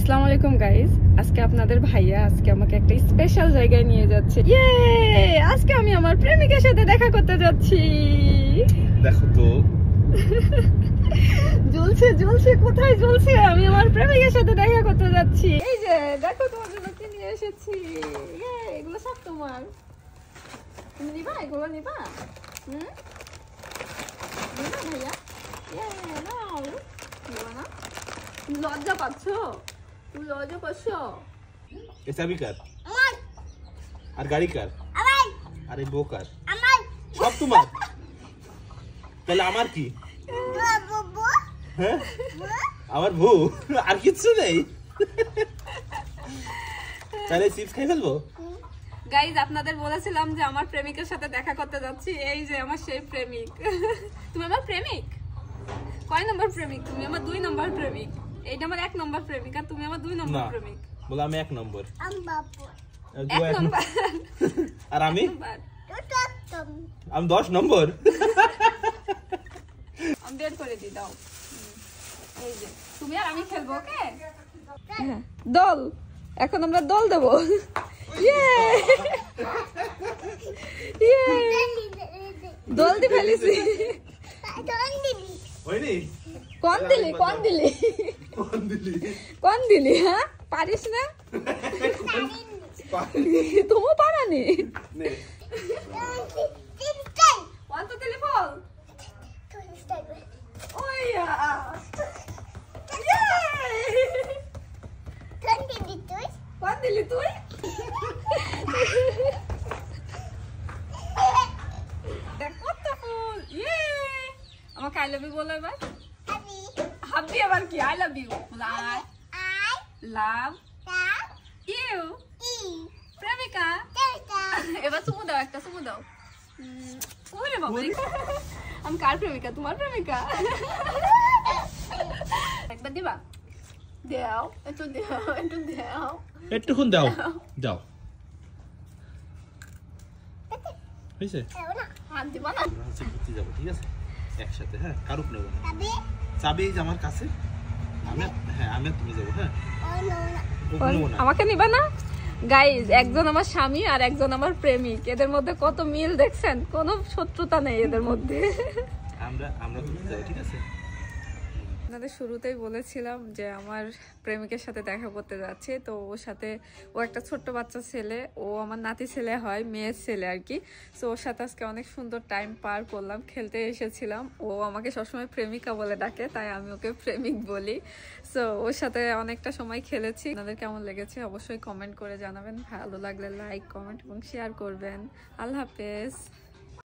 আসসালামু আলাইকুম গাইস, আজকে আপনাদের ভাইয়া আজকে আমাকে একটা স্পেশাল জায়গায় নিয়ে যাচ্ছে। ইয়ে, আজকে আমি আমার প্রেমিকের সাথে দেখা করতে যাচ্ছি। দেখো তো জ্বলছে জ্বলছে, কোথায় জ্বলছে? আমি আমার প্রেমিকের সাথে দেখা করতে যাচ্ছি। এই যে দেখো, তোমার জন্য কি নিয়ে এসেছি। ইয়ে, এগুলো সব তোমার। তুমি নিবা? এগুলো নিবা? নিবা ভাইয়া? ইয়ে, নাও। নিবা না? লজ্জা পাচ্ছো? তুমি লজ্জা পাচ্ছো? এ চাবি কার? আর গাড়ি কার? আর এই বউ কার? সব তোমার? তাহলে আমার কি? হ্যাঁ, আমার বউ আর কিছু নেই। তাহলে চিপস খাই ফেলবো। গাইজ, আপনাদের বলেছিলাম যে আমার প্রেমিকের সাথে দেখা করতে যাচ্ছি। এই যে আমার সেই প্রেমিক। তুমি আমার প্রেমিক? কয় নম্বর প্রেমিক? তুমি আমার 2 নম্বর প্রেমিক। এইটা আমার 1 নম্বর প্রেমিক, আর তুমি আমার 2 নম্বর প্রেমিক। বলে আমি 1 নম্বর। 1 নম্বর। আর আমি 10 নম্বর। আমি বের করে দিই, দাও। এই যে তুমি আর আমি খেলবো, ওকে? দল, এখন আমরা দল দেবো। ইয়ে ইয়ে, দল দি ফেলেছি। কোন দিলি? কোন দিলি? কোন দিলি? হ্যাঁ, পারিস না? তুমি পারানি? কোন তো দিলি বল? ওইয়া, কোন দিলি তুই? দেখ কত ফুল। ইয়ে, আমাকে আই লাভ ইউ বলো এবার। হাবি আবার কি? I love you. I love you. প্রেমিকা। এবার চুমু দাও, একটা চুমু দাও। ওরে বাবা, আমি কার প্রেমিকা? তোমার প্রেমিকা। একবার দিবা? দাও, একটু দাও, একটু দাও, একটুক্ষণ দাও দাও। হয়েছে? হাত দিবা না? ঘুরতে যাবো, ঠিক আছে? একসাথে, হ্যাঁ, কারুক নেবো না। চাবি এই যে আমার কাছে। আমি তুমি যাবো, হ্যাঁ? আমাকে নিবা না? গাইজ, একজন আমার স্বামী আর একজন আমার প্রেমিক। এদের মধ্যে কত মিল দেখছেন, কোনো শত্রুতা নেই এদের মধ্যে। আমরা ঘুরতে যাবো, ঠিক আছে? আপনাদের শুরুতেই বলেছিলাম যে আমার প্রেমিকের সাথে দেখা করতে যাচ্ছে। তো ওর সাথে, ও একটা ছোট্ট বাচ্চা ছেলে, ও আমার নাতি ছেলে হয়, মেয়ের ছেলে আর কি। তো ওর সাথে আজকে অনেক সুন্দর টাইম পার করলাম, খেলতে এসেছিলাম। ও আমাকে সবসময় প্রেমিকা বলে ডাকে, তাই আমি ওকে প্রেমিক বলি। সো ওর সাথে অনেকটা সময় খেলেছি। আপনাদের কেমন লেগেছে অবশ্যই কমেন্ট করে জানাবেন। ভালো লাগলে লাইক, কমেন্ট এবং শেয়ার করবেন। আল্লাহ হাফেজ।